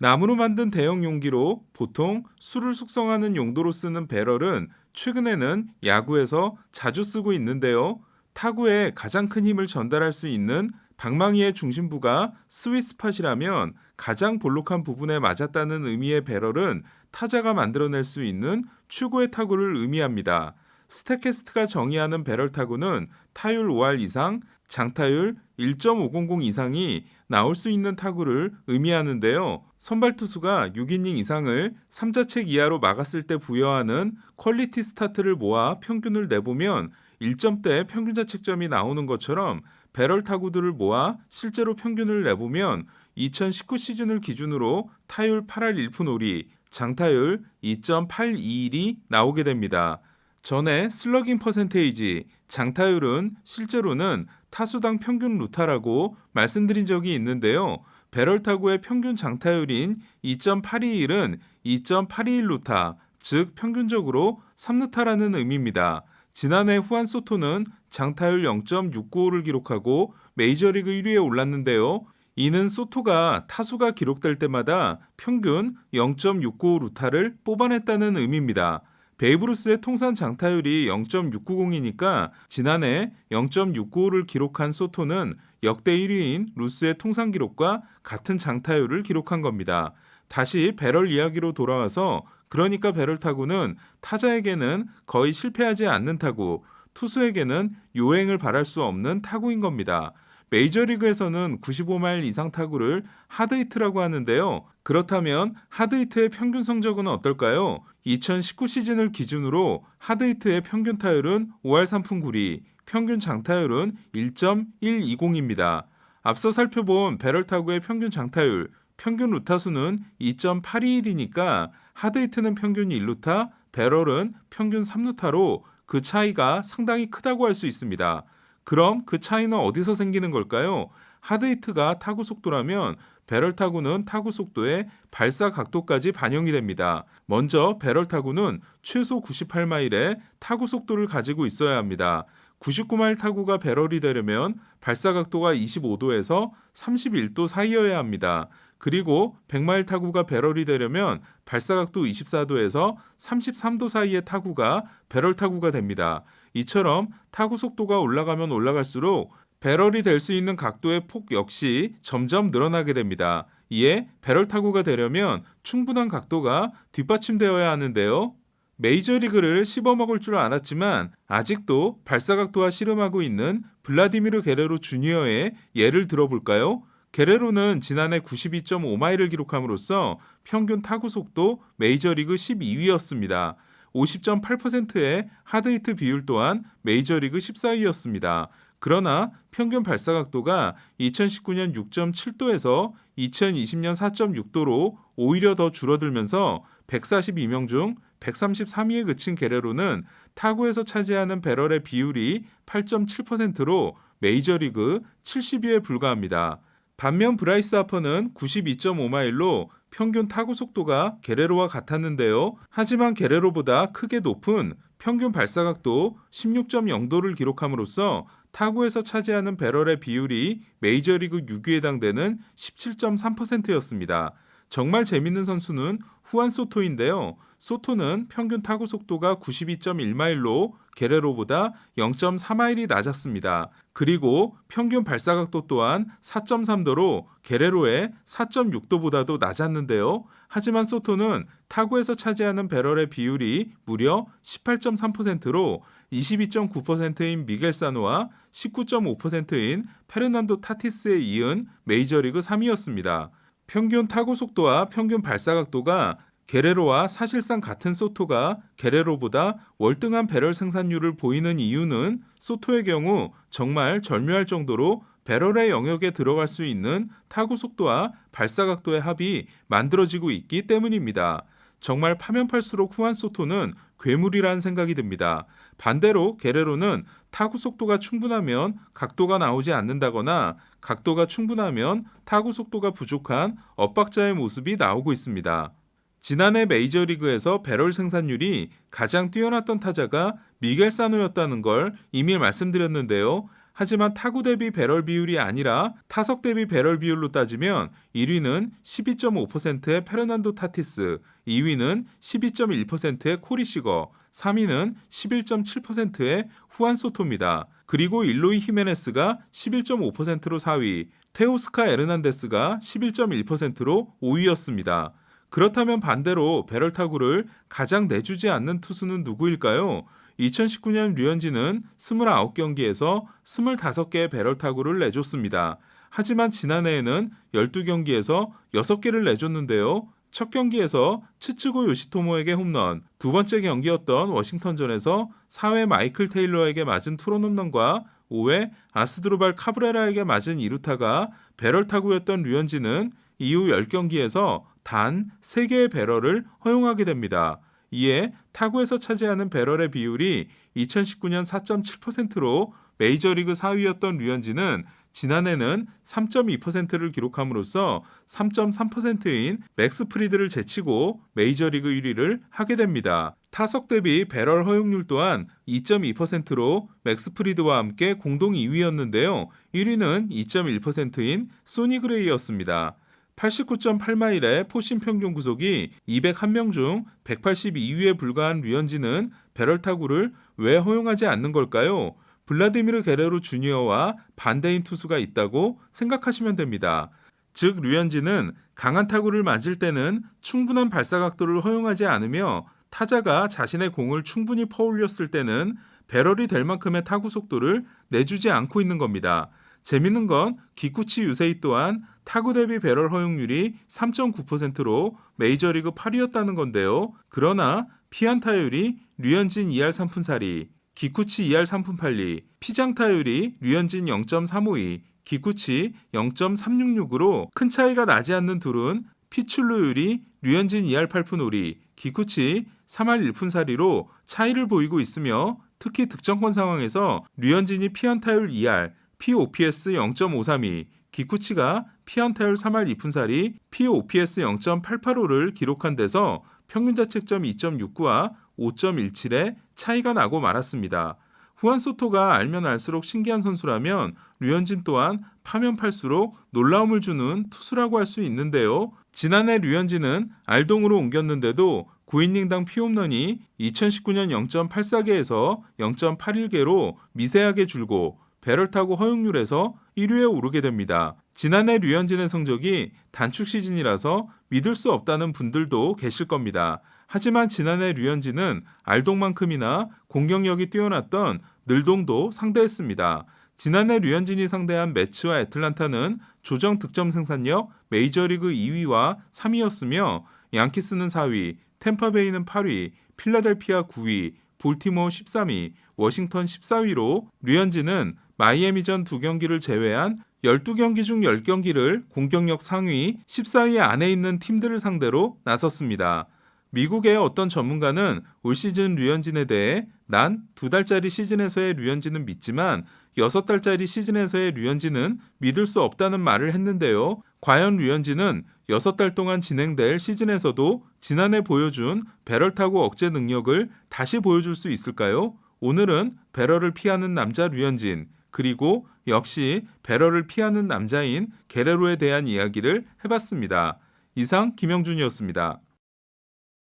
나무로 만든 대형 용기로 보통 술을 숙성하는 용도로 쓰는 배럴은 최근에는 야구에서 자주 쓰고 있는데요. 타구에 가장 큰 힘을 전달할 수 있는 방망이의 중심부가 스윗스팟이라면 가장 볼록한 부분에 맞았다는 의미의 배럴은 타자가 만들어낼 수 있는 최고의 타구를 의미합니다. 스태캐스트가 정의하는 배럴 타구는 타율 5할 이상, 장타율 1.500 이상이 나올 수 있는 타구를 의미하는데요. 선발 투수가 6이닝 이상을 3자책 이하로 막았을 때 부여하는 퀄리티 스타트를 모아 평균을 내보면 1점대 평균 자책점이 나오는 것처럼 배럴 타구들을 모아 실제로 평균을 내보면 2019 시즌을 기준으로 타율 8할 1푼 5리, 장타율 2.821이 나오게 됩니다. 전에 슬러깅 퍼센테이지, 장타율은 실제로는 타수당 평균 루타라고 말씀드린 적이 있는데요. 배럴 타구의 평균 장타율인 2.821은 2.821 루타, 즉 평균적으로 3루타라는 의미입니다. 지난해 후안 소토는 장타율 0.695를 기록하고 메이저리그 1위에 올랐는데요. 이는 소토가 타수가 기록될 때마다 평균 0.695 루타를 뽑아냈다는 의미입니다. 베이브루스의 통산 장타율이 0.690이니까 지난해 0.695를 기록한 소토는 역대 1위인 루스의 통산 기록과 같은 장타율을 기록한 겁니다. 다시 배럴 이야기로 돌아와서 그러니까 배럴 타구는 타자에게는 거의 실패하지 않는 타구, 투수에게는 요행을 바랄 수 없는 타구인 겁니다. 메이저리그에서는 95마일 이상 타구를 하드히트라고 하는데요. 그렇다면 하드히트의 평균 성적은 어떨까요? 2019 시즌을 기준으로 하드히트의 평균 타율은 5할 3푼 9리, 평균 장타율은 1.120입니다. 앞서 살펴본 배럴 타구의 평균 장타율, 평균 루타수는 2.821이니까 하드히트는 평균 1루타, 배럴은 평균 3루타로 그 차이가 상당히 크다고 할 수 있습니다. 그럼 그 차이는 어디서 생기는 걸까요? 하드히트가 타구 속도라면 배럴 타구는 타구 속도의 발사 각도까지 반영이 됩니다. 먼저 배럴 타구는 최소 98마일의 타구 속도를 가지고 있어야 합니다. 99마일 타구가 배럴이 되려면 발사 각도가 25도에서 31도 사이여야 합니다. 그리고 100마일 타구가 배럴이 되려면 발사 각도 24도에서 33도 사이의 타구가 배럴 타구가 됩니다. 이처럼 타구 속도가 올라가면 올라갈수록 배럴이 될 수 있는 각도의 폭 역시 점점 늘어나게 됩니다. 이에 배럴 타구가 되려면 충분한 각도가 뒷받침되어야 하는데요. 메이저리그를 씹어먹을 줄 알았지만 아직도 발사각도와 씨름하고 있는 블라디미르 게레로 주니어의 예를 들어볼까요? 게레로는 지난해 92.5마일을 기록함으로써 평균 타구 속도 메이저리그 12위였습니다. 50.8%의 하드히트 비율 또한 메이저리그 14위였습니다. 그러나 평균 발사각도가 2019년 6.7도에서 2020년 4.6도로 오히려 더 줄어들면서 142명 중 133위에 그친 게레로는 타구에서 차지하는 배럴의 비율이 8.7%로 메이저리그 70위에 불과합니다. 반면 브라이스 하퍼는 92.5마일로 평균 타구 속도가 게레로와 같았는데요. 하지만 게레로보다 크게 높은 평균 발사각도 16.0도를 기록함으로써 타구에서 차지하는 배럴의 비율이 메이저리그 6위에 해당되는 17.3%였습니다. 정말 재밌는 선수는 후안 소토인데요. 소토는 평균 타구 속도가 92.1마일로 게레로보다 0.4마일이 낮았습니다. 그리고 평균 발사각도 또한 4.3도로 게레로의 4.6도보다도 낮았는데요. 하지만 소토는 타구에서 차지하는 배럴의 비율이 무려 18.3%로 22.9%인 미겔 사노와 19.5%인 페르난도 타티스에 이은 메이저리그 3위였습니다. 평균 타구 속도와 평균 발사각도가 게레로와 사실상 같은 소토가 게레로보다 월등한 배럴 생산률을 보이는 이유는 소토의 경우 정말 절묘할 정도로 배럴의 영역에 들어갈 수 있는 타구 속도와 발사각도의 합이 만들어지고 있기 때문입니다. 정말 파면 팔수록 후한 소토는 괴물이라는 생각이 듭니다. 반대로 게레로는 타구 속도가 충분하면 각도가 나오지 않는다거나 각도가 충분하면 타구 속도가 부족한 엇박자의 모습이 나오고 있습니다. 지난해 메이저리그에서 배럴 생산률이 가장 뛰어났던 타자가 미겔 사노였다는 걸 이미 말씀드렸는데요. 하지만 타구 대비 배럴 비율이 아니라 타석 대비 배럴 비율로 따지면 1위는 12.5%의 페르난도 타티스, 2위는 12.1%의 코리 시거, 3위는 11.7%의 후안 소토입니다. 그리고 일로이 히메네스가 11.5%로 4위, 테오스카 에르난데스가 11.1%로 5위였습니다. 그렇다면 반대로 배럴 타구를 가장 내주지 않는 투수는 누구일까요? 2019년 류현진은 29경기에서 25개의 배럴 타구를 내줬습니다. 하지만 지난해에는 12경기에서 6개를 내줬는데요. 첫 경기에서 츠츠고 요시토모에게 홈런, 두 번째 경기였던 워싱턴전에서 4회 마이클 테일러에게 맞은 투런 홈런과 5회 아스드루발 카브레라에게 맞은 2루타가 배럴 타구였던 류현진은 이후 10경기에서 단 3개의 배럴을 허용하게 됩니다. 이에 타구에서 차지하는 배럴의 비율이 2019년 4.7%로 메이저리그 4위였던 류현진은 지난해는 3.2%를 기록함으로써 3.3%인 맥스 프리드를 제치고 메이저리그 1위를 하게 됩니다. 타석 대비 배럴 허용률 또한 2.2%로 맥스 프리드와 함께 공동 2위였는데요. 1위는 2.1%인 소니 그레이였습니다. 89.8마일의 포심 평균 구속이 201명 중 182위에 불과한 류현진은 배럴 타구를 왜 허용하지 않는 걸까요? 블라디미르 게레로 주니어와 반대인 투수가 있다고 생각하시면 됩니다. 즉 류현진은 강한 타구를 맞을 때는 충분한 발사 각도를 허용하지 않으며 타자가 자신의 공을 충분히 퍼올렸을 때는 배럴이 될 만큼의 타구 속도를 내주지 않고 있는 겁니다. 재밌는 건 기쿠치 유세이 또한 타구 대비 배럴 허용률이 3.9%로 메이저리그 8위였다는 건데요. 그러나 피안타율이 류현진 2할 3푼4리, 기쿠치 2할 3푼 8리, 피장타율이 류현진 0.352, 기쿠치 0.366으로 큰 차이가 나지 않는 둘은 피출루율이 류현진 2할 8푼 5리, 기쿠치 3할 1푼 4리로 차이를 보이고 있으며 특히 득점권 상황에서 류현진이 피안타율 2할, POPS 0.532, 기쿠치가 피안타율 3할 2푼 4리, POPS 0.885를 기록한 데서 평균자책점 2.69와 5.17의 차이가 나고 말았습니다. 후안 소토가 알면 알수록 신기한 선수라면 류현진 또한 파면 팔수록 놀라움을 주는 투수라고 할 수 있는데요. 지난해 류현진은 알동으로 옮겼는데도 9이닝당 피홈런이 2019년 0.84개에서 0.81개로 미세하게 줄고 배럴 타구 허용률에서 1위에 오르게 됩니다. 지난해 류현진의 성적이 단축 시즌이라서 믿을 수 없다는 분들도 계실 겁니다. 하지만 지난해 류현진은 알동만큼이나 공격력이 뛰어났던 늘동도 상대했습니다. 지난해 류현진이 상대한 매츠와 애틀란타는 조정 득점 생산력 메이저리그 2위와 3위였으며 양키스는 4위, 템파베이는 8위, 필라델피아 9위, 볼티모어 13위, 워싱턴 14위로 류현진은 마이애미전 2경기를 제외한 12경기 중 10경기를 공격력 상위 14위 안에 있는 팀들을 상대로 나섰습니다. 미국의 어떤 전문가는 올 시즌 류현진에 대해 난 2달짜리 시즌에서의 류현진은 믿지만 6달짜리 시즌에서의 류현진은 믿을 수 없다는 말을 했는데요. 과연 류현진은 6달 동안 진행될 시즌에서도 지난해 보여준 배럴 타구 억제 능력을 다시 보여줄 수 있을까요? 오늘은 배럴을 피하는 남자 류현진, 그리고 역시 배럴을 피하는 남자인 게레로에 대한 이야기를 해봤습니다. 이상 김영준이었습니다.